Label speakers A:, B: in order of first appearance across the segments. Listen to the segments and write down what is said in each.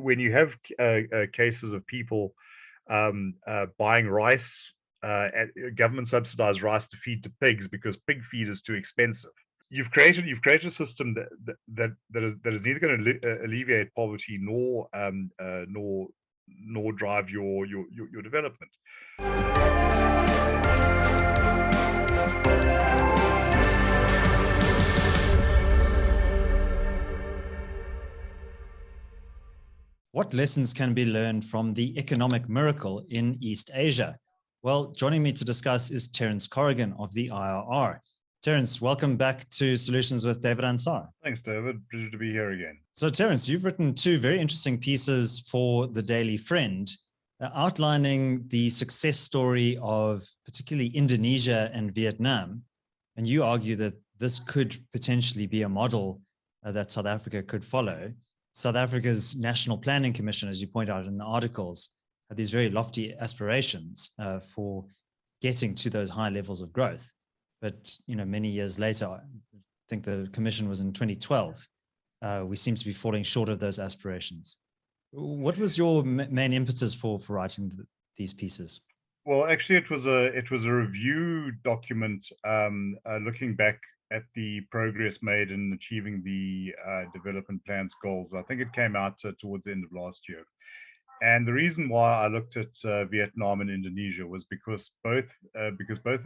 A: when you have cases of people buying rice, government subsidized rice to feed to pigs because pig feed is too expensive. You've created a system that is neither going to alleviate poverty nor drive your development.
B: What lessons can be learned from the economic miracle in East Asia? Well, joining me to discuss is Terence Corrigan of the IRR. Terence, welcome back to Solutions with David Ansara.
A: Thanks, David. Pleasure to be here again.
B: So, Terence, you've written two very interesting pieces for the Daily Friend, outlining the success story of particularly Indonesia and Vietnam. And you argue that this could potentially be a model that South Africa could follow. South Africa's National Planning Commission, as you point out in the articles, had these very lofty aspirations for getting to those high levels of growth. But many years later, I think the commission was in 2012, we seem to be falling short of those aspirations. What was your main impetus for writing these pieces?
A: Well, actually, it was a review document looking back at the progress made in achieving the development plan's goals. I think it came out towards the end of last year. And the reason why I looked at Vietnam and Indonesia was because both of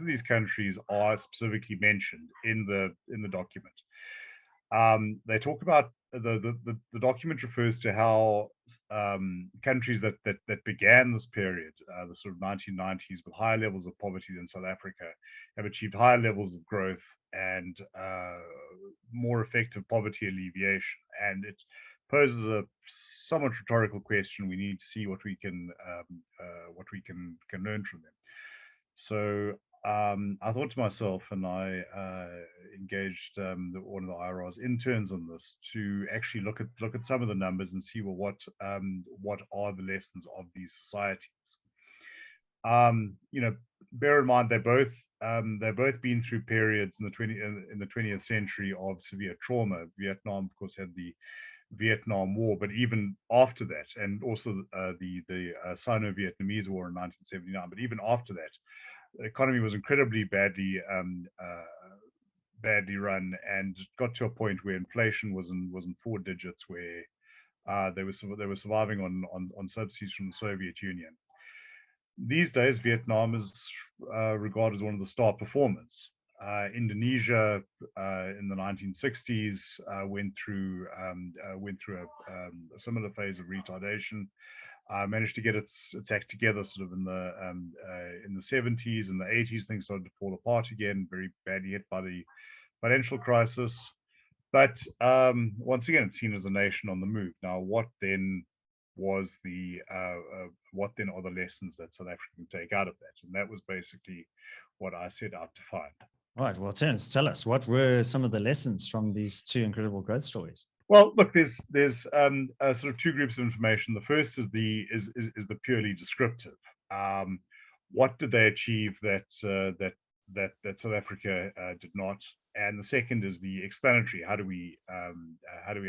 A: these countries are specifically mentioned in the document. They talk about the document refers to how countries that began this period, the sort of 1990s, with higher levels of poverty than South Africa, have achieved higher levels of growth and more effective poverty alleviation. And it poses a somewhat rhetorical question. We need to see what we can learn from them. So I thought to myself, and I engaged one of the IRR's interns on this to actually look at some of the numbers and see what are the lessons of these societies. Bear in mind they've both been through periods in the 20th century of severe trauma. Vietnam, of course, had the Vietnam War, but even after that, and also the Sino-Vietnamese War in 1979. But even after that, the economy was incredibly badly run, and got to a point where inflation was in 4 digits, where they were surviving on subsidies from the Soviet Union. These days, Vietnam is regarded as one of the star performers. Indonesia in the 1960s went through a similar phase of retardation. Managed to get its act together sort of in the 70s and the 80s. Things started to fall apart again, very badly hit by the financial crisis. But once again, it's seen as a nation on the move. Now, what then are the lessons that South Africa can take out of that? And that was basically what I set out to find.
B: All right. Well, Terence, tell us, what were some of the lessons from these two incredible growth stories?
A: Well, look, there's sort of two groups of information. The first is the purely descriptive. What did they achieve that South Africa did not? And the second is the explanatory. How do we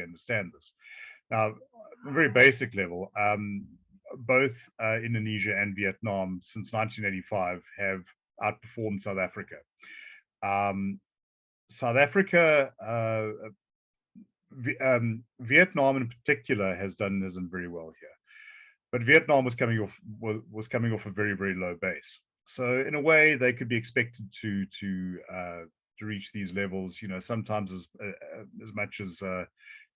A: understand this? Now, at a very basic level, both Indonesia and Vietnam since 1985 have outperformed South Africa. South Africa. Vietnam in particular has done very well here, but Vietnam was coming off a very, very low base. So in a way, they could be expected to reach these levels. Sometimes as much as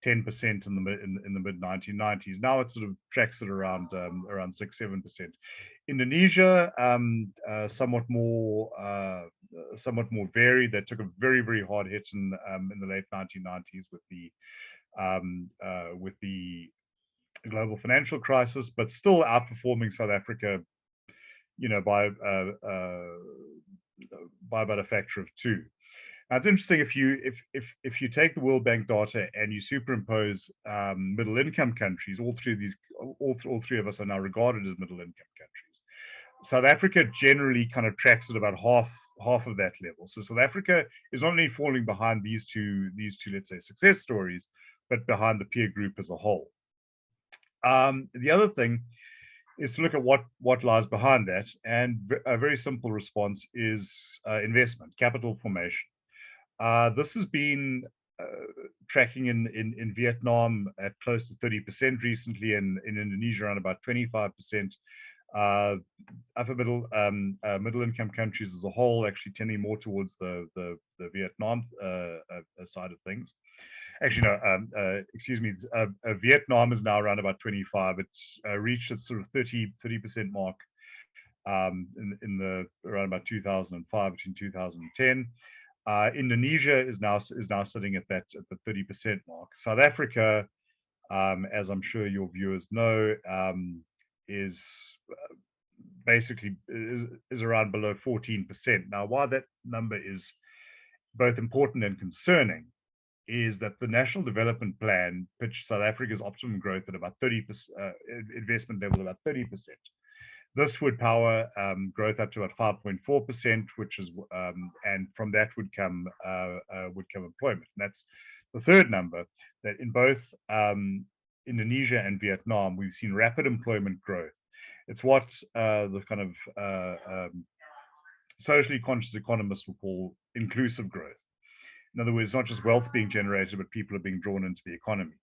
A: 10% in the mid 1990s. Now it sort of tracks at around 6-7%. Indonesia, somewhat more varied. They took a very, very hard hit in the late 1990s with the global financial crisis, but still outperforming South Africa, by about a factor of 2. Now it's interesting if you take the World Bank data and you superimpose middle income countries. All three of us are now regarded as middle income countries. South Africa generally kind of tracks at about half of that level. So South Africa is not only falling behind these two, let's say, success stories, but behind the peer group as a whole. The other thing is to look at what lies behind that, and a very simple response is investment, capital formation. This has been tracking in Vietnam at close to 30% recently, and in Indonesia around about 25%. Upper middle income countries as a whole actually tending more towards the Vietnam side of things. Actually, no, excuse me. Vietnam is now around about 25. It's reached its sort of 30% mark in the around about 2005, between 2010. Indonesia is now sitting at the 30% mark. South Africa, as I'm sure your viewers know, is basically is around below 14%. Now, why that number is both important and concerning is that the National Development Plan pitched South Africa's optimum growth at about 30%, investment level about 30%. This would power growth up to about 5.4%, which is, and from that would come employment. And that's the third number, that in both Indonesia and Vietnam, we've seen rapid employment growth. It's what the kind of socially conscious economists will call inclusive growth. In other words, not just wealth being generated, but people are being drawn into the economy.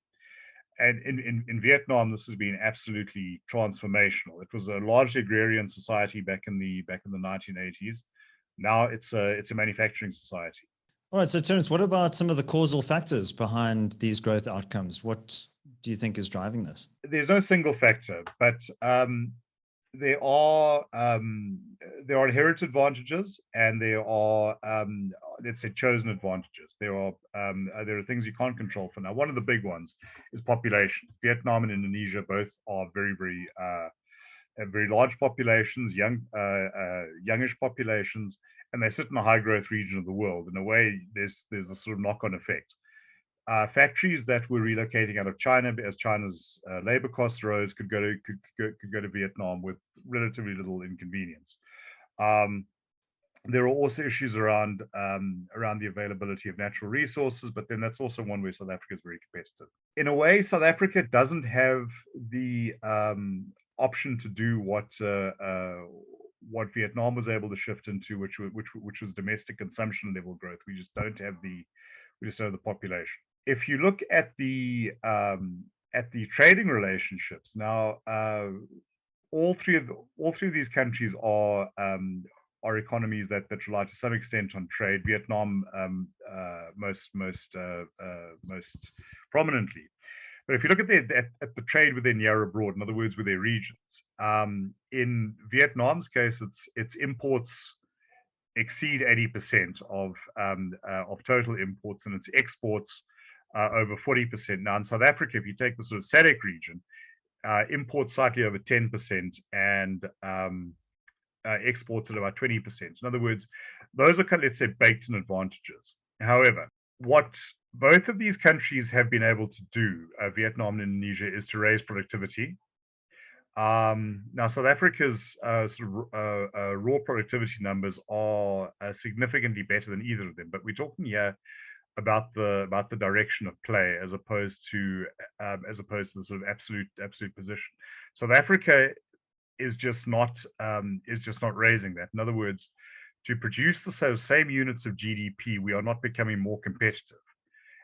A: And in Vietnam, this has been absolutely transformational. It was a largely agrarian society back in the 1980s. Now it's a manufacturing society.
B: All right. So Terence, what about some of the causal factors behind these growth outcomes? What do you think is driving this?
A: There's no single factor, but there are inherent advantages, and there are let's say chosen advantages. There are things you can't control for now. One of the big ones is population. Vietnam and Indonesia both are have very large populations, youngish populations, and they sit in a high growth region of the world. In a way, there's a sort of knock on effect. Factories that were relocating out of China as China's labor costs rose could go to Vietnam with relatively little inconvenience. There are also issues around the availability of natural resources, but then that's also one where South Africa is very competitive. In a way, South Africa doesn't have the option to do what Vietnam was able to shift into, which was domestic consumption level growth. We just don't have the population. If you look at the trading relationships now, all three of these countries are economies that rely to some extent on trade. Vietnam most prominently. But if you look at the trade within near abroad, in other words, with their regions, in Vietnam's case, its imports exceed 80% of total imports, and its exports over 40%. Now, in South Africa, if you take the sort of SADC region, imports slightly over 10%, and exports at about 20%. In other words, those are kind of, let's say, baked-in advantages. However, what both of these countries have been able to do, Vietnam and Indonesia, is to raise productivity. Now, South Africa's raw productivity numbers are significantly better than either of them, but we're talking here about the direction of play as opposed to the sort of absolute position. South Africa is just not raising that. In other words, to produce the same units of GDP, we are not becoming more competitive.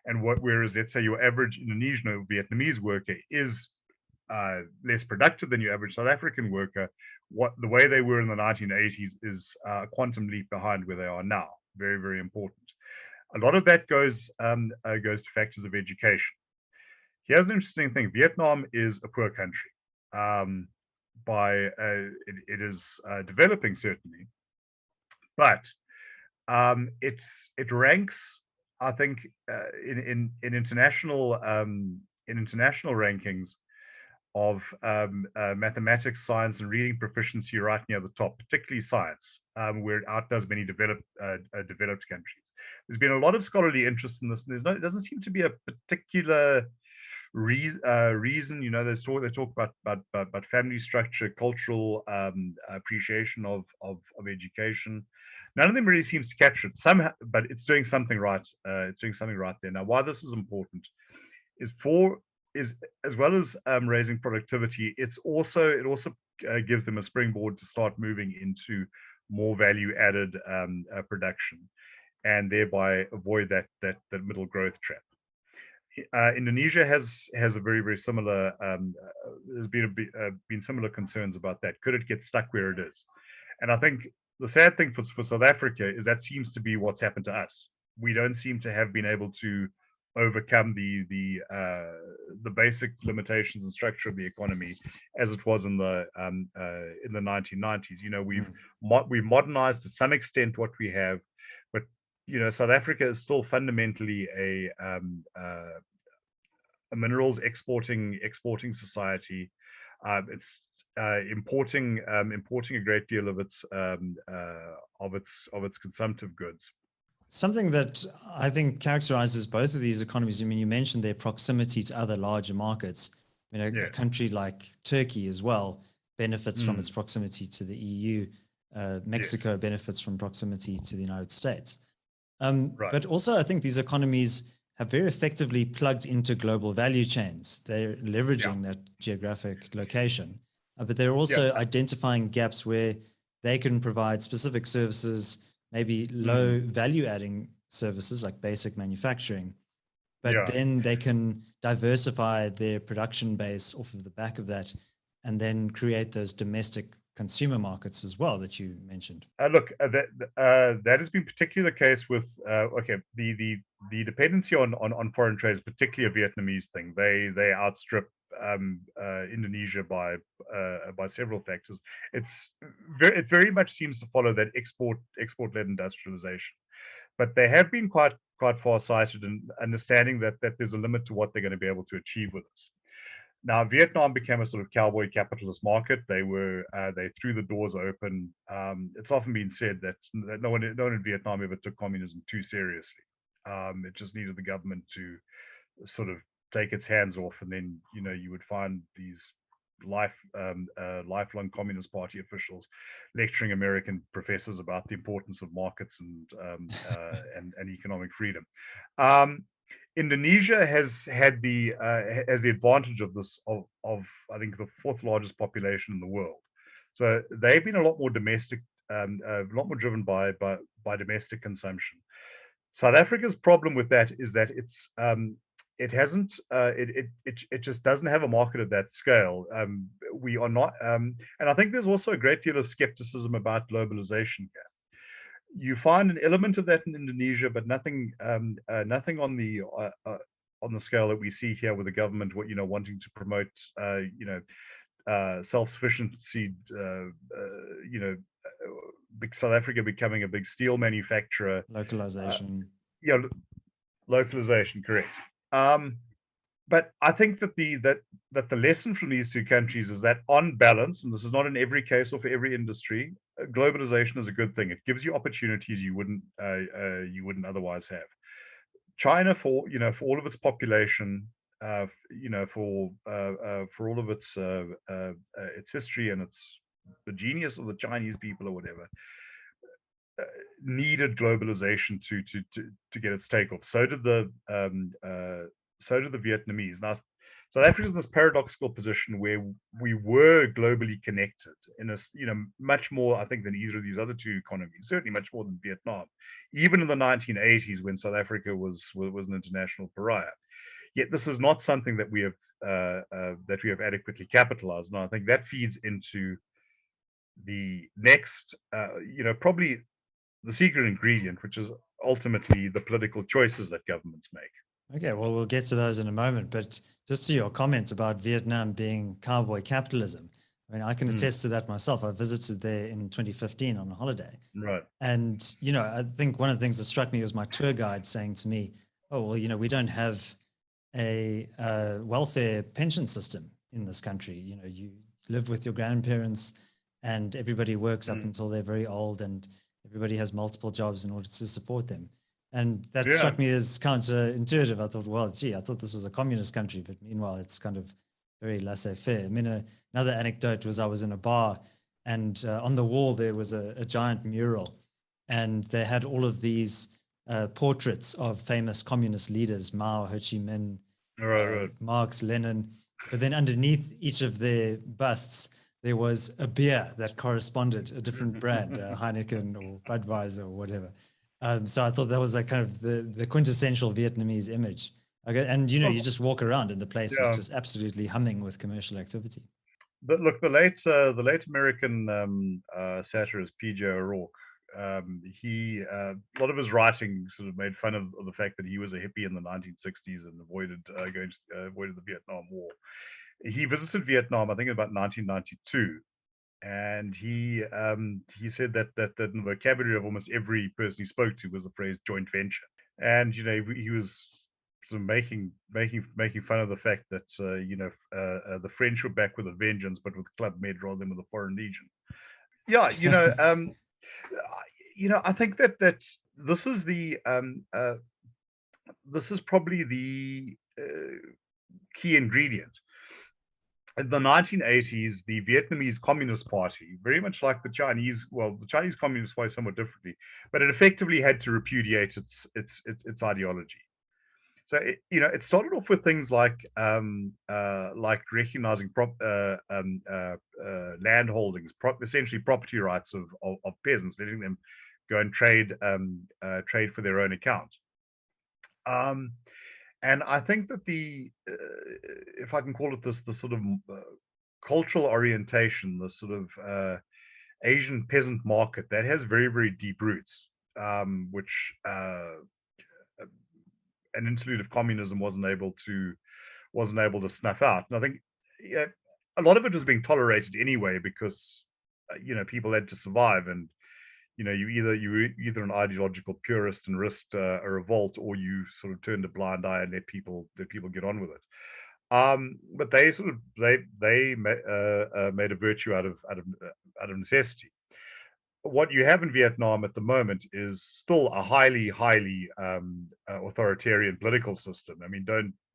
A: And whereas, let's say, your average Indonesian or Vietnamese worker is less productive than your average South African worker, the way they were in the 1980s is a quantum leap behind where they are now. Very, very important. A lot of that goes to factors of education. Here's an interesting thing: Vietnam is a poor country. It is developing, certainly, but it ranks, I think, in international rankings of mathematics, science, and reading proficiency right near the top, particularly science, where it outdoes many developed countries. There's been a lot of scholarly interest in this, and it doesn't seem to be a particular reason. You know, they talk about family structure, cultural appreciation of education. None of them really seems to capture it. But it's doing something right. It's doing something right there. Now, why this is important is for is as well as raising productivity, it also gives them a springboard to start moving into more value added production, and thereby avoid that middle growth trap. Indonesia has a very similar. There's been similar concerns about that. Could it get stuck where it is? And I think the sad thing for South Africa is that seems to be what's happened to us. We don't seem to have been able to overcome the basic limitations and structure of the economy as it was in the 1990s. You know, we've modernized to some extent what we have, but you know, South Africa is still fundamentally a minerals exporting society. It's importing a great deal of its consumptive goods.
B: Something that I think characterizes both of these economies, I mean, you mentioned their proximity to other larger markets. I mean, a country like Turkey as well benefits from its proximity to the EU. Mexico benefits from proximity to the United States. But also, I think these economies have very effectively plugged into global value chains. They're leveraging that geographic location, but they're also identifying gaps where they can provide specific services, maybe low value adding services like basic manufacturing, but then they can diversify their production base off of the back of that and then create those domestic consumer markets as well that you mentioned.
A: Look, that has been particularly the case with the dependency on foreign trade is particularly a Vietnamese thing. They outstrip Indonesia by several factors. It very much seems to follow that export-led industrialization, but they have been quite far-sighted in understanding that there's a limit to what they're going to be able to achieve with this. Now, Vietnam became a sort of cowboy capitalist market. They threw the doors open. It's often been said that no one in Vietnam ever took communism too seriously. It just needed the government to sort of take its hands off, and then you would find these lifelong Communist Party officials lecturing American professors about the importance of markets and economic freedom. Indonesia has had the advantage of this of I think the fourth largest population in the world, so they've been a lot more domestic, a lot more driven by domestic consumption. South Africa's problem with that is that it just doesn't have a market of that scale. We are not, and I think there's also a great deal of skepticism about globalization here. You find an element of that in Indonesia, but nothing on the scale that we see here, with the government, wanting to promote, self-sufficiency. South Africa becoming a big steel manufacturer.
B: Localization.
A: Localization, correct. But I think that the lesson from these two countries is that, on balance, and this is not in every case or for every industry, globalization is a good thing. It gives you opportunities you wouldn't otherwise have. China, for all of its population, for all of its history and the genius of the Chinese people or whatever, needed globalization to get its takeoff. So did the Vietnamese. Now, South Africa's in this paradoxical position where we were globally connected in a much more, I think, than either of these other two economies. Certainly much more than Vietnam, even in the 1980s, when South Africa was an international pariah. Yet this is not something that we have adequately capitalized on. I think that feeds into the next, probably the secret ingredient, which is ultimately the political choices that governments make.
B: Okay, well, we'll get to those in a moment. But just to your comment about Vietnam being cowboy capitalism, I mean, I can attest to that myself. I visited there in 2015 on a holiday.
A: Right.
B: And, I think one of the things that struck me was my tour guide saying to me, oh, well, we don't have a welfare pension system in this country. You live with your grandparents and everybody works up until they're very old, and everybody has multiple jobs in order to support them. And that struck me as counterintuitive. I thought, well, gee, I thought this was a communist country, but meanwhile, it's kind of very laissez-faire. I mean, another anecdote was I was in a bar, and on the wall there was a giant mural, and they had all of these portraits of famous communist leaders, Mao, Ho Chi Minh,
A: Right.
B: Marx, Lenin, but then underneath each of their busts, there was a beer that corresponded, a different brand, Heineken or Budweiser or whatever. So I thought that was like kind of the quintessential Vietnamese image. Okay, and you know, you
A: Well,
B: just walk around and the place is
A: yeah.
B: just absolutely humming with commercial activity.
A: But look, the late American satirist P.J. O'Rourke, he a lot of his writing sort of made fun of the fact that he was a hippie in the 1960s and avoided the Vietnam War. He visited Vietnam, I think, in about 1992, and he said that in the vocabulary of almost every person he spoke to was the phrase joint venture. And he was sort of making fun of the fact that the French were back with a vengeance, but with Club Med rather than with a Foreign Legion. Yeah, I think that this is this is probably the key ingredient. In the 1980s, the Vietnamese Communist Party, very much like the Chinese, well, the Chinese Communist Party somewhat differently, but it effectively had to repudiate its ideology. So it started off with things like recognizing land holdings, essentially property rights of peasants, letting them go and trade for their own account. And I think that if I can call it this, the sort of cultural orientation, the sort of Asian peasant market that has very, very deep roots, which an interlude of communism wasn't able to snuff out. And I think a lot of it was being tolerated anyway because people had to survive, and you were either an ideological purist and risked a revolt, or you sort of turned a blind eye and let people get on with it. But they made a virtue out of necessity. What you have in Vietnam at the moment is still a highly authoritarian political system. I mean,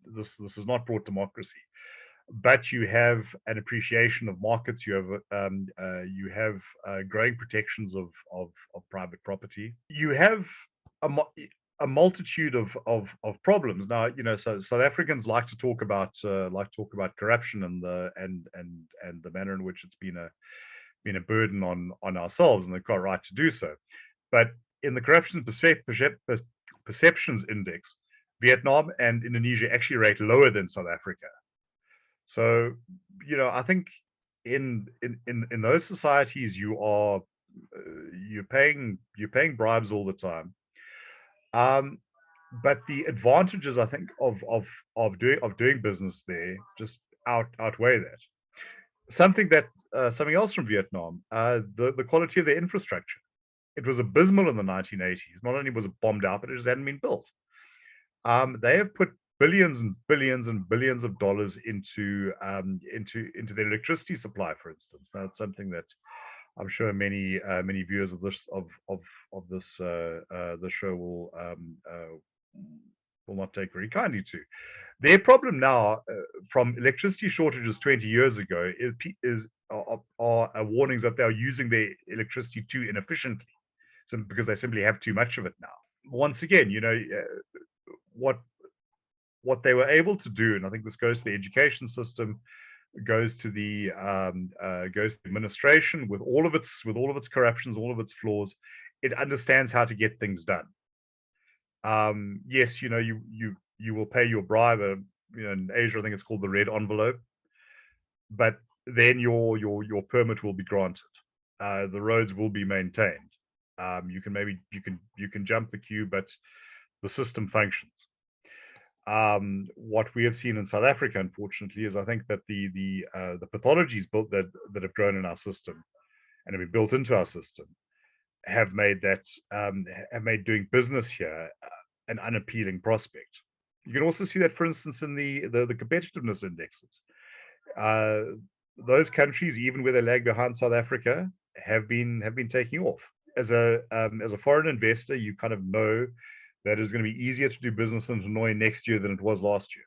A: this is not brought democracy, but you have an appreciation of markets. You have growing protections of private property. You have a multitude of problems. Now, so South Africans like to talk about corruption and the manner in which it's been a burden on ourselves, and they've got a right to do so. But in the corruption perceptions index, Vietnam and Indonesia actually rate lower than South Africa. So, I think in those societies, you're paying bribes all the time. But the advantages, I think, of doing business there just outweigh that. Something else from Vietnam, the quality of their infrastructure. It was abysmal in the 1980s. Not only was it bombed out, but it just hadn't been built. They have put billions and billions and billions of dollars into their electricity supply, for instance. Now, it's something that I'm sure many viewers of this the show will not take very kindly to. Their problem now, from electricity shortages 20 years ago, are warnings that they are using their electricity too inefficiently, because they simply have too much of it now. Once again, what they were able to do, and I think this goes to the education system, goes to the administration with all of its corruptions, all of its flaws. It understands how to get things done. Yes, you will pay your bribe. In Asia, I think it's called the red envelope, but then your permit will be granted. The roads will be maintained. You can jump the queue, but the system functions. What we have seen in South Africa, unfortunately, is I think that the pathologies built that have grown in our system and have been built into our system have made doing business here an unappealing prospect. You can also see that, for instance, in the competitiveness indexes. Those countries, even where they lag behind South Africa, have been taking off. As a foreign investor, you kind of know that it's going to be easier to do business in Hanoi next year than it was last year.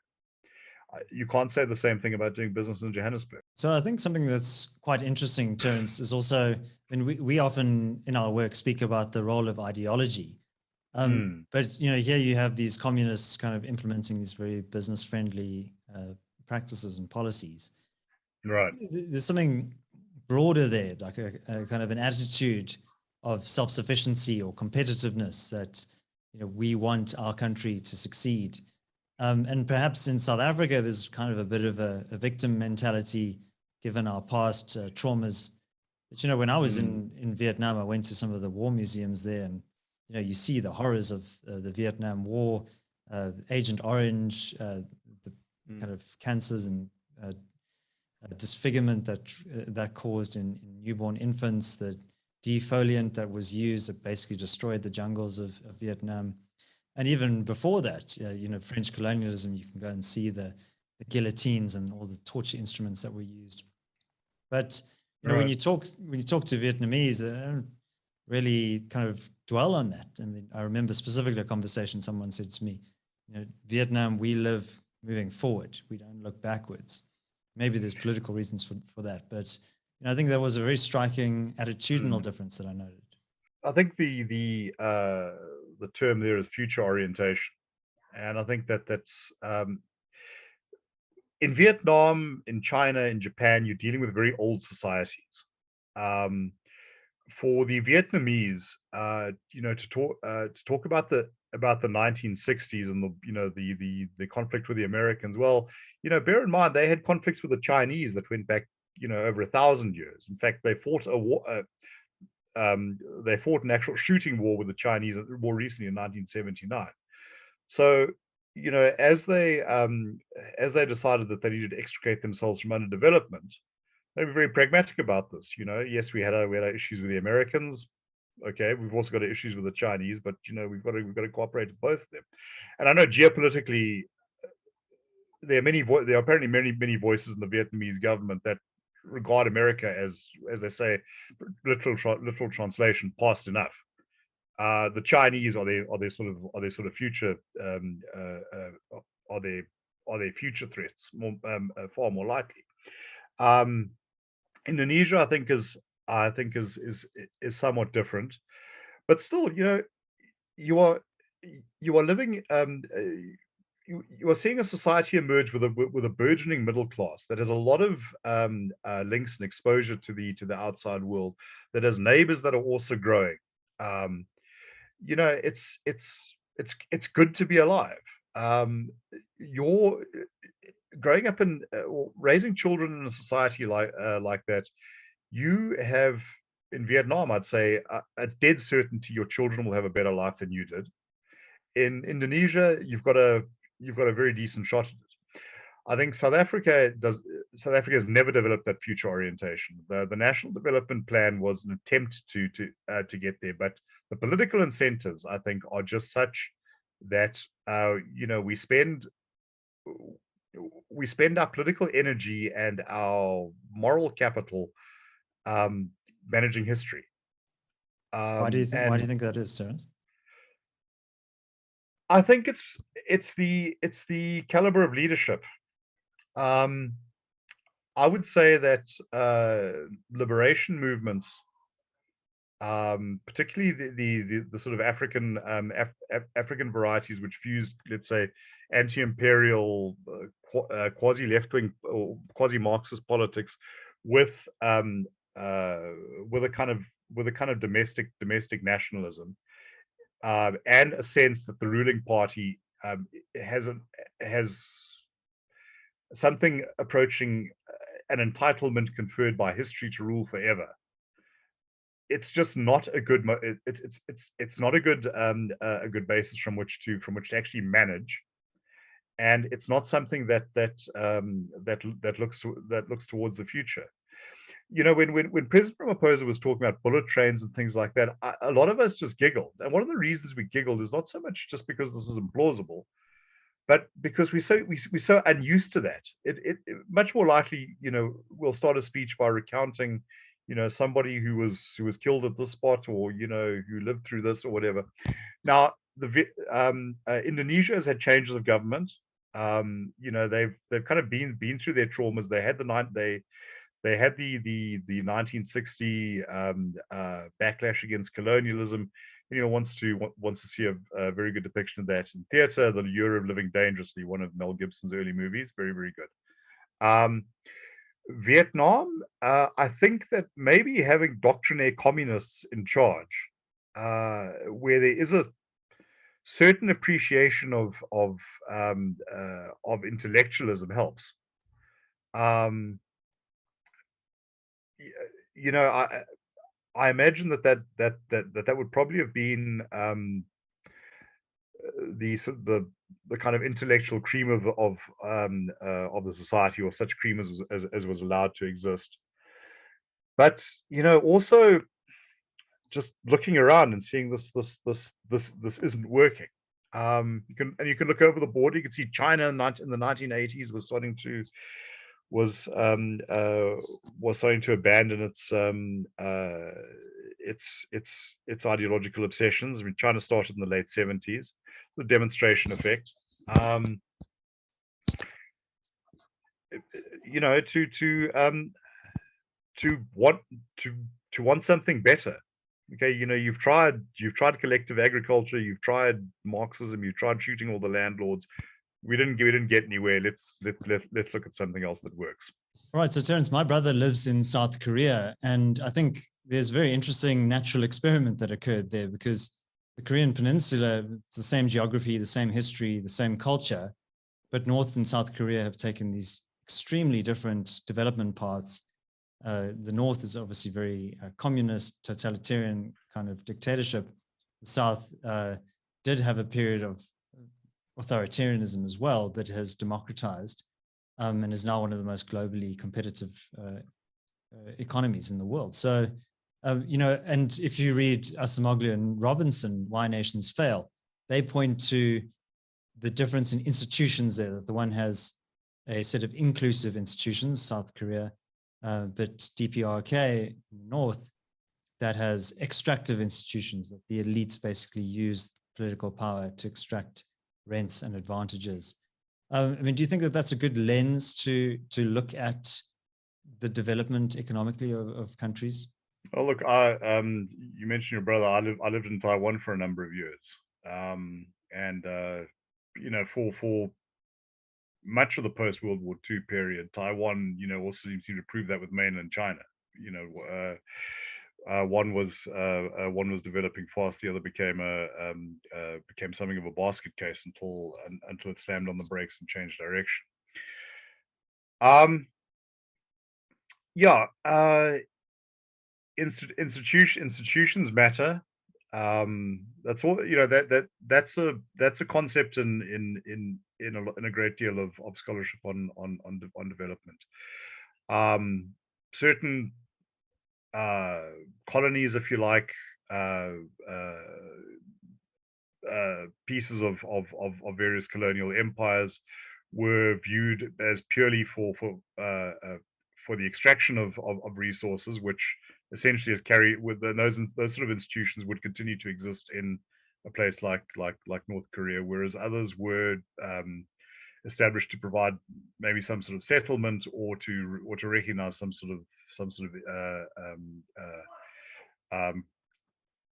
A: You can't say the same thing about doing business in Johannesburg.
B: So I think something that's quite interesting, Terence, is also, and we often in our work speak about the role of ideology. But here you have these communists kind of implementing these very business-friendly practices and policies.
A: Right.
B: There's something broader there, like a kind of an attitude of self-sufficiency or competitiveness that we want our country to succeed. And perhaps in South Africa, there's kind of a bit of a victim mentality given our past traumas. But when I was in Vietnam, I went to some of the war museums there, and you see the horrors of the Vietnam War, Agent Orange, the kind of cancers and disfigurement that caused in newborn infants, the defoliant that was used that basically destroyed the jungles of Vietnam. And even before that, French colonialism, you can go and see the guillotines and all the torture instruments that were used. But when you talk to Vietnamese, they don't really kind of dwell on that. I mean, I remember specifically a conversation someone said to me, Vietnam, we live moving forward. We don't look backwards. Maybe there's political reasons for that, but I think that was a very striking attitudinal difference that I noted.
A: I think the term there is future orientation, and I think that's in Vietnam, in China, in Japan, you're dealing with very old societies. For the Vietnamese, to talk about the 1960s and the conflict with the Americans. Well, bear in mind they had conflicts with the Chinese that went back over 1,000 years. In fact, they fought a war. They fought an actual shooting war with the Chinese more recently in 1979. So, as they decided that they needed to extricate themselves from underdevelopment, they were very pragmatic about this. Yes, we had our issues with the Americans. Okay, we've also got issues with the Chinese, but we've got to cooperate with both of them. And I know geopolitically, there are apparently many voices in the Vietnamese government that regard America as they say, literal translation, past enough. The Chinese are their sort of future are they future threats far more likely. Indonesia, I think is somewhat different, but still, you are living. You are seeing a society emerge with a burgeoning middle class that has a lot of links and exposure to the outside world, that has neighbors that are also growing. It's good to be alive. You're growing up in raising children in a society like that. You have, in Vietnam, I'd say, a dead certainty your children will have a better life than you did. In Indonesia, you've got a very decent shot at it. I think South Africa has never developed that future orientation. The National Development Plan was an attempt to get there, but the political incentives, I think, are just such that we spend our political energy and our moral capital managing history.
B: Why do you think that is, Terence?
A: I think it's the caliber of leadership. I would say that liberation movements, particularly the sort of African varieties, which fused, let's say, anti-imperial, quasi left-wing or quasi Marxist politics with a kind of domestic nationalism, and a sense that the ruling party has something approaching an entitlement conferred by history to rule forever. It's just not a good. It's not a good basis from which to actually manage, and it's not something that looks towards the future. When President Ramaphosa was talking about bullet trains and things like that, a lot of us just giggled. And one of the reasons we giggled is not so much just because this is implausible, but because we're so unused to that. It much more likely, we'll start a speech by recounting, somebody who was killed at this spot, or who lived through this or whatever. Now, Indonesia has had changes of government. They've kind of been through their traumas. They had they had the 1960 backlash against colonialism. anyone wants to see a very good depiction of that in theater, The Lure of Living Dangerously, one of Mel Gibson's early movies, very, very good. Vietnam, I think that maybe having doctrinaire communists in charge, where there is a certain appreciation of intellectualism helps. Um, you know, I imagine that would probably have been the kind of intellectual cream of the society, or such cream as was allowed to exist. But also just looking around and seeing this isn't working. You can look over the border. You can see China in the 1980s was starting to abandon its ideological obsessions. I mean, China started in the late 70s, the demonstration effect. To want something better. Okay, you've tried collective agriculture, you've tried Marxism, you've tried shooting all the landlords. We didn't get anywhere. Let's look at something else that works.
B: All right. So Terence, my brother lives in South Korea, and I think there's a very interesting natural experiment that occurred there, because the Korean Peninsula, it's the same geography, the same history, the same culture, but North and South Korea have taken these extremely different development paths. The North is obviously very communist, totalitarian kind of dictatorship. The South did have a period of authoritarianism as well, but has democratized and is now one of the most globally competitive economies in the world. So, and if you read Acemoglu and Robinson, Why Nations Fail, they point to the difference in institutions there, that the one has a set of inclusive institutions, South Korea, but DPRK in the North, that has extractive institutions, that the elites basically use political power to extract rents and advantages. I mean, do you think that that's a good lens to look at the development economically of countries?
A: Well, look, you mentioned your brother. I lived in Taiwan for a number of years, and for much of the post World War II period, Taiwan, also seemed to prove that with mainland China. One was developing fast, the other became something of a basket case until it slammed on the brakes and changed direction. Institutions matter. That's all. That's a concept in a great deal of scholarship on development. Certain colonies, if you like, pieces of various colonial empires were viewed as purely for the extraction of resources, which essentially is carried with those sort of institutions would continue to exist in a place like North Korea, whereas others were established to provide maybe some sort of settlement, or to recognize some sort of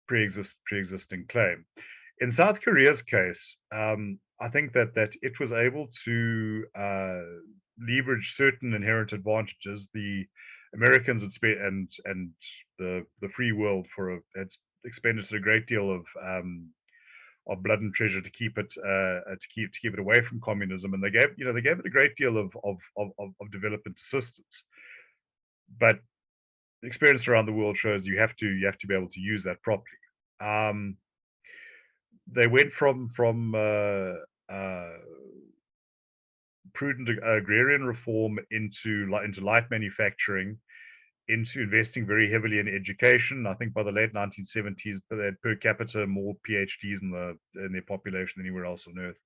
A: pre-existing claim. In South Korea's case, I think that it was able to leverage certain inherent advantages. The Americans had spent, and the free world had expended a great deal of blood and treasure to keep it away from communism, and they gave it a great deal of development assistance. But the experience around the world shows you have to be able to use that properly. They went from prudent agrarian reform into light manufacturing, into investing very heavily in education. I think by the late 1970s, they had per capita more PhDs in their population than anywhere else on earth.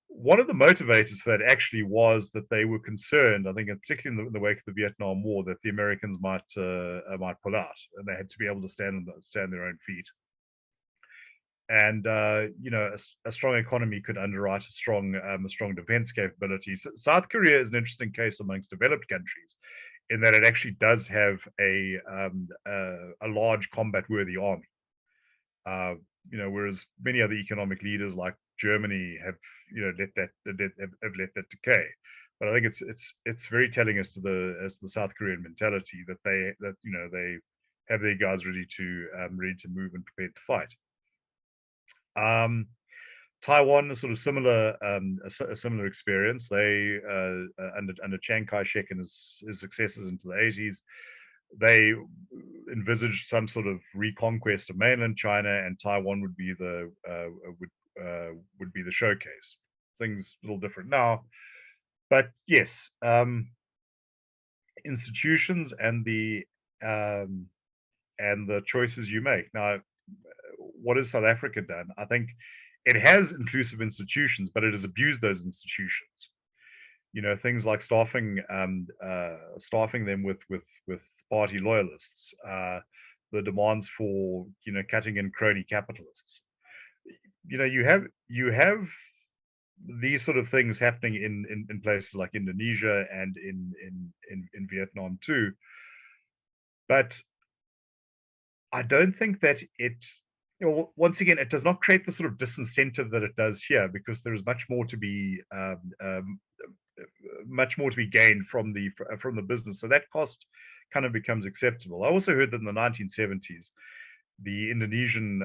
A: One of the motivators for that actually was that they were concerned, I think, particularly in the wake of the Vietnam War, that the Americans might pull out, and they had to be able to stand on their own feet. And a strong economy could underwrite a strong defense capability. So South Korea is an interesting case amongst developed countries, in that it actually does have a large combat-worthy army. Whereas many other economic leaders like Germany have let that decay. But I think it's very telling as to the South Korean mentality that they have their guys ready to move and prepared to fight. Taiwan, a sort of similar a similar experience. They under Chiang Kai-shek and his successors into the 80s, they envisaged some sort of reconquest of mainland China, and Taiwan would be the showcase. Things a little different now, but yes, institutions and the choices you make. Now, what has South Africa done? I think it has inclusive institutions, but it has abused those institutions. Things like staffing them with party loyalists, the demands for cutting in crony capitalists. You have these sort of things happening in places like Indonesia and in Vietnam too. But I don't think that once again, it does not create the sort of disincentive that it does here, because there is much more to be gained from the business. So that cost kind of becomes acceptable. I also heard that in the 1970s, the Indonesian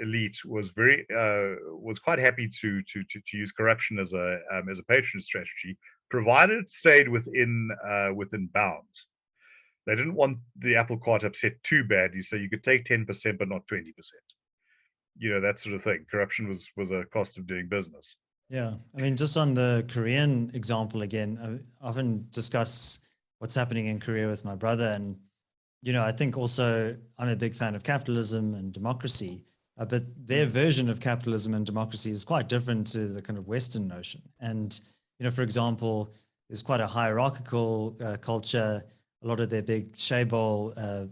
A: elite was quite happy to use corruption as a patronage strategy, provided it stayed within bounds. They didn't want the apple cart upset too badly, so you could take 10% but not 20%. That sort of thing. Corruption was a cost of doing business.
B: Yeah, I mean, just on the Korean example again, I often discuss what's happening in Korea with my brother, and I think also I'm a big fan of capitalism and democracy, but their version of capitalism and democracy is quite different to the kind of Western notion. And for example, there's quite a hierarchical culture. A lot of their big chaebol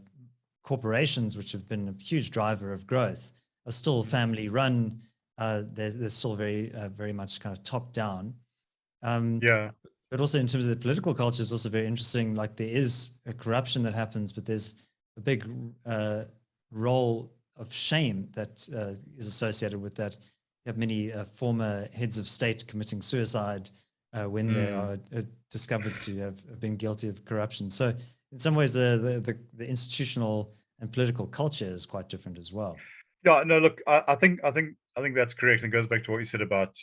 B: corporations, which have been a huge driver of growth, are still family run. They're still very much kind of top down.
A: Yeah.
B: But also in terms of the political culture, is also very interesting. Like, there is a corruption that happens, but there's a big role of shame that is associated with that. You have many former heads of state committing suicide when they are discovered to have been guilty of corruption. So in some ways, the institutional and political culture is quite different as well.
A: Yeah, no, look, I think that's correct, and goes back to what you said about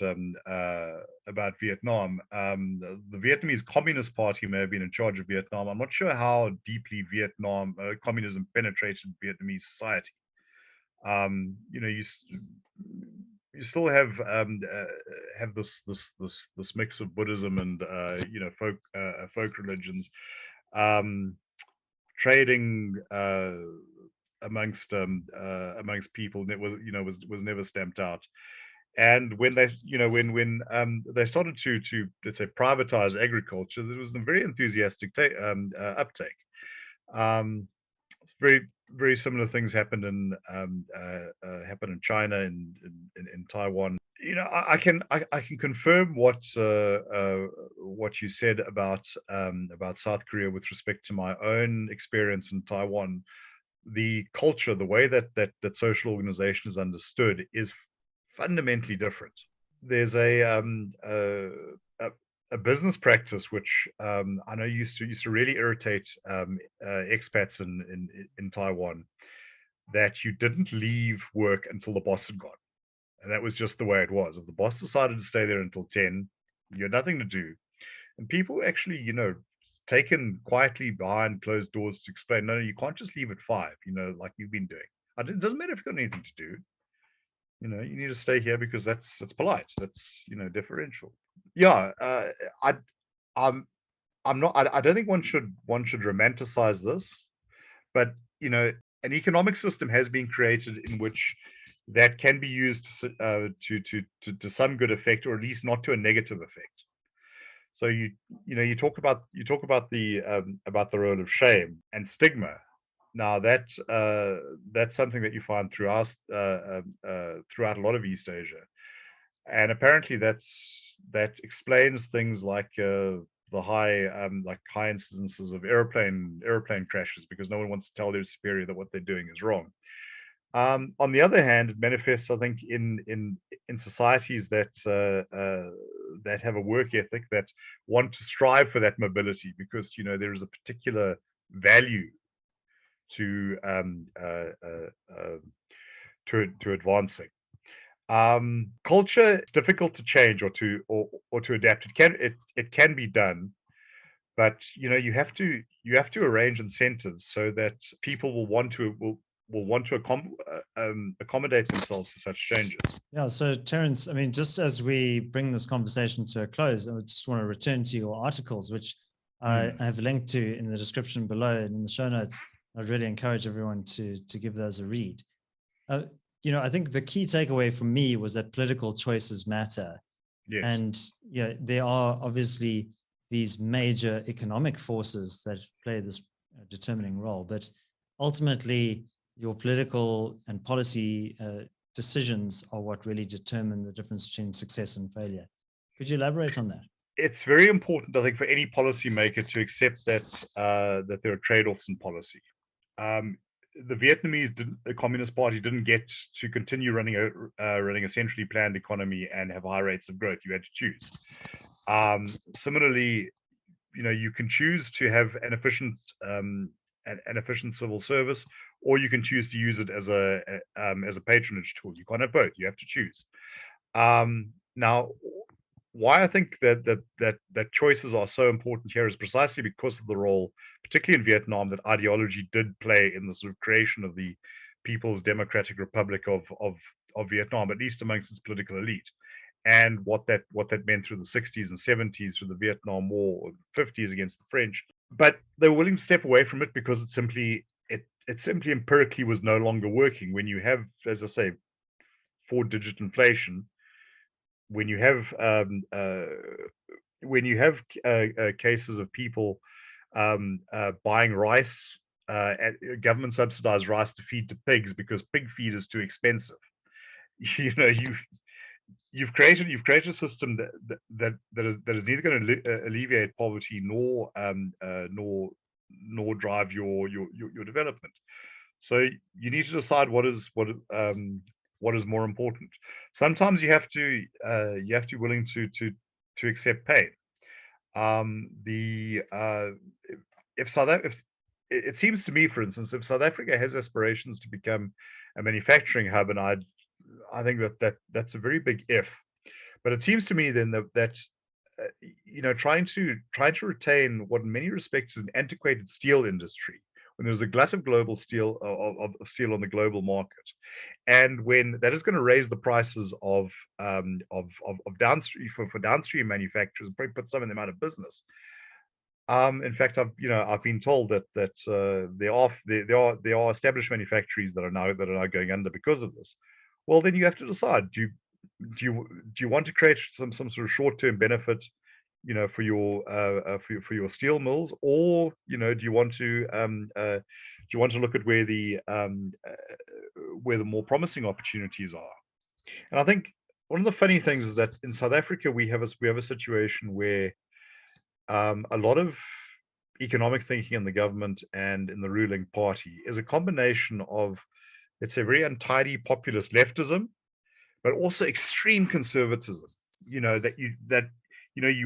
A: Vietnam. The Vietnamese Communist Party may have been in charge of Vietnam. I'm not sure how deeply Vietnam communism penetrated Vietnamese society. You still have this mix of Buddhism and folk religions, trading amongst people that was never stamped out. And when they they started to let's say privatize agriculture, there was a very enthusiastic uptake. Very similar things happened in China and in Taiwan. I can confirm what you said about South Korea with respect to my own experience in Taiwan. The culture, the way that social organization is understood, is fundamentally different. There's a business practice which I know used to really irritate expats in Taiwan, that you didn't leave work until the boss had gone, and that was just the way it was. If the boss decided to stay there until 10, you had nothing to do, and people actually taken quietly behind closed doors to explain, no, you can't just leave at 5, like you've been doing. It doesn't matter if you've got anything to do. You need to stay here because that's polite. That's deferential. Yeah, I'm not. I don't think one should romanticize this, but an economic system has been created in which that can be used to some good effect, or at least not to a negative effect. So you talk about the role of shame and stigma. Now that's something that you find throughout a lot of East Asia, and apparently that explains things like like high incidences of airplane crashes because no one wants to tell their superior that what they're doing is wrong. On the other hand, it manifests, I think, in societies that that have a work ethic, that want to strive for that mobility, because there is a particular value to to advancing. Culture is difficult to change or to adapt. It can be done, but you have to arrange incentives so that people will want to accommodate themselves to such changes.
B: Yeah. So Terence, I mean, just as we bring this conversation to a close, I just want to return to your articles, which I have linked to in the description below and in the show notes. I'd really encourage everyone to give those a read. I think the key takeaway for me was that political choices matter.
A: Yes.
B: And there are obviously these major economic forces that play this determining role, but ultimately your political and policy decisions are what really determine the difference between success and failure. Could you elaborate on that?
A: It's very important, I think, for any policymaker to accept that that there are trade-offs in policy. The Vietnamese, the Communist Party, didn't get to continue running a centrally planned economy and have high rates of growth. You had to choose. Similarly, you can choose to have an efficient civil service, or you can choose to use it as a patronage tool. You can't have both. You have to choose. Now, why I think that choices are so important here is precisely because of the role, particularly in Vietnam, that ideology did play in the sort of creation of the People's Democratic Republic of Vietnam, at least amongst its political elite, and what that meant through the 60s and 70s, through the Vietnam War, or the 50s against the French. But they were willing to step away from it because it simply empirically was no longer working. When you have, as I say, 4-digit inflation, when you have cases of people buying rice, government subsidized rice to feed to pigs because pig feed is too expensive, you've created a system that is neither going to alleviate poverty nor drive your development. So you need to decide what is more important. Sometimes you have to be willing to accept pain. If it seems to me, for instance, if South Africa has aspirations to become a manufacturing hub, and I think that's a very big if, but it seems to me then that trying to retain what in many respects is an antiquated steel industry, when there's a glut of global steel of steel on the global market, and when that is going to raise the prices of downstream for downstream manufacturers, and probably put some of them out of business. In fact, I've been told that there are established manufacturers that are now going under because of this. Well, then you have to decide: do you want to create some sort of short-term benefit, for your steel mills, or do you want to look at where the more promising opportunities are? And I think one of the funny things is that in South Africa we have a situation where a lot of economic thinking in the government and in the ruling party is a combination of, let's say, very untidy populist leftism, but also extreme conservatism. You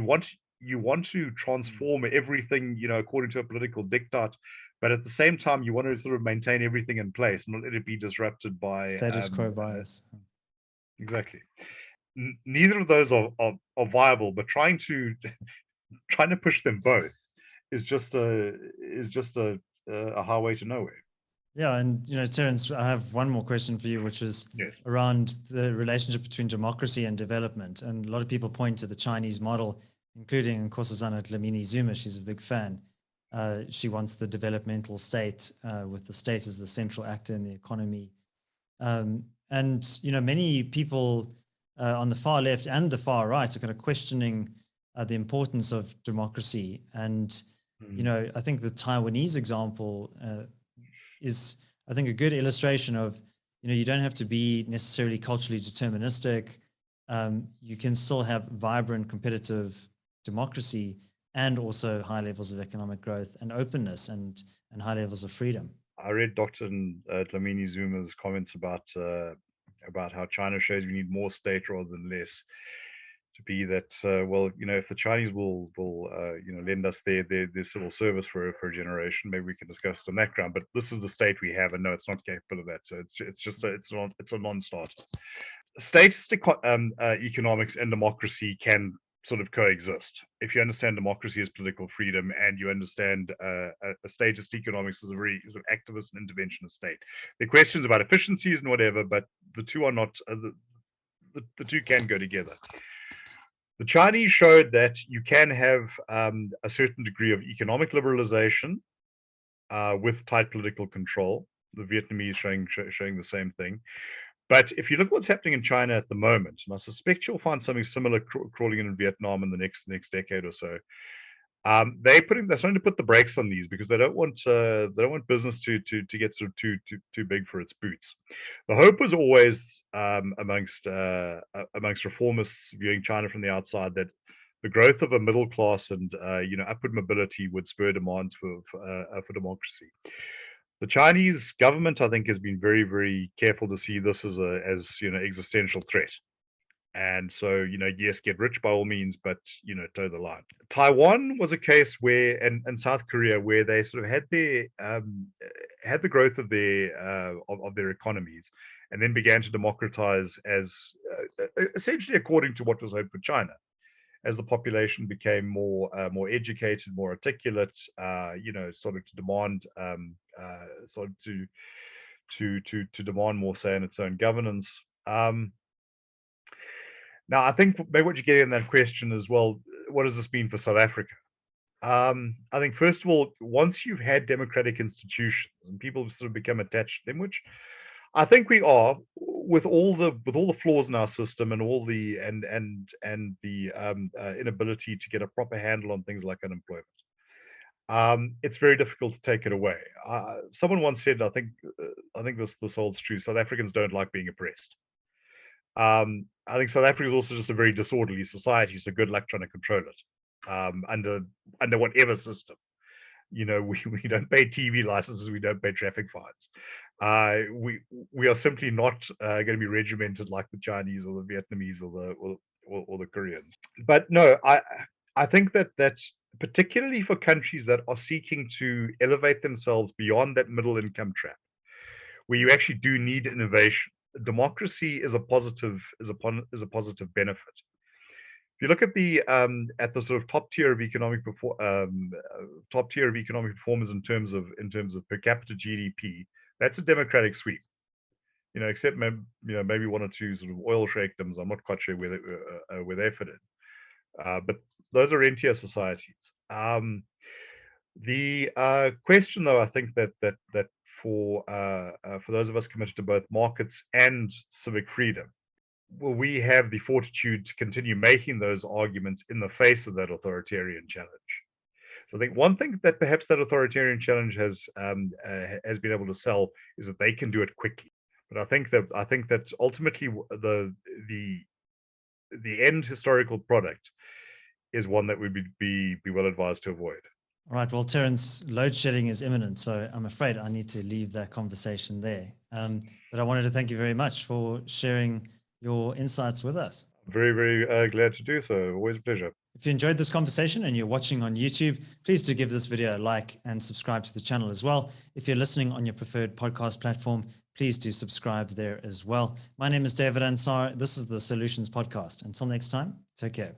A: want to transform everything, according to a political diktat, but at the same time you want to sort of maintain everything in place, not let it be disrupted by
B: status quo bias.
A: Exactly. Neither of those are viable, but trying to push them both is just a highway to nowhere.
B: Yeah, and Terence, I have one more question for you, which is around the relationship between democracy and development. And a lot of people point to the Chinese model, including Nkosazana Dlamini-Zuma. She's a big fan. She wants the developmental state, with the state as the central actor in the economy. And many people on the far left and the far right are kind of questioning the importance of democracy. And I think the Taiwanese example is, I think, a good illustration of, you don't have to be necessarily culturally deterministic. You can still have vibrant competitive democracy and also high levels of economic growth and openness and high levels of freedom.
A: I read Dr. Dlamini Zuma's comments about how China shows we need more state rather than less. To be that, well, if the Chinese will lend us their civil service for a generation, maybe we can discuss it on that ground. But this is the state we have, and no, it's not capable of that. So it's a non-starter. Statist economics and democracy can sort of coexist. If you understand democracy as political freedom and you understand a statist economics as a very sort of activist and interventionist state, there are questions about efficiencies and whatever, but the two are not. The two can go together. The Chinese showed that you can have a certain degree of economic liberalization with tight political control. The Vietnamese showing the same thing. But if you look what's happening in China at the moment, and I suspect you'll find something similar crawling in Vietnam in the next decade or so, they're starting to put the brakes on these because they don't want business to get sort of too big for its boots. The hope was always amongst reformists viewing China from the outside that the growth of a middle class and upward mobility would spur demands for democracy. The Chinese government, I think, has been very, very careful to see this as existential threat. And so, yes, get rich by all means, but, toe the line. Taiwan was a case where, and South Korea, where they sort of had the growth of their economies, and then began to democratize as essentially according to what was hoped for China. As the population became more educated, more articulate, sort of to demand, to demand more say in its own governance. Now, I think maybe what you're getting in that question is, well, what does this mean for South Africa? I think first of all, once you've had democratic institutions and people sort of become attached to them, which I think we are, with all the flaws in our system and all the inability to get a proper handle on things like unemployment, it's very difficult to take it away. Someone once said, I think this holds true. South Africans don't like being oppressed. I think South Africa is also just a very disorderly society, so good luck trying to control it under whatever system. We don't pay TV licenses, we don't pay traffic fines. We are simply not going to be regimented like the Chinese or the Vietnamese or the Koreans. But no, I think that particularly for countries that are seeking to elevate themselves beyond that middle income trap, where you actually do need innovation, democracy is a positive benefit. If you look at the sort of top tier of economic performers in terms of per capita GDP, that's a democratic sweep. Except maybe one or two sort of oil sheikdoms. I'm not quite sure where they fit in, but those are rentier societies. The question, though, I think that for those of us committed to both markets and civic freedom, will we have the fortitude to continue making those arguments in the face of that authoritarian challenge? So I think one thing that perhaps that authoritarian challenge has been able to sell is that they can do it quickly. But I think that ultimately the end historical product is one that would be well advised to avoid.
B: All right. Well, Terence, load shedding is imminent, so I'm afraid I need to leave that conversation there. But I wanted to thank you very much for sharing your insights with us.
A: Very, very glad to do so. Always a pleasure.
B: If you enjoyed this conversation and you're watching on YouTube, please do give this video a like and subscribe to the channel as well. If you're listening on your preferred podcast platform, please do subscribe there as well. My name is David Ansara. This is the Solutions Podcast. Until next time, take care.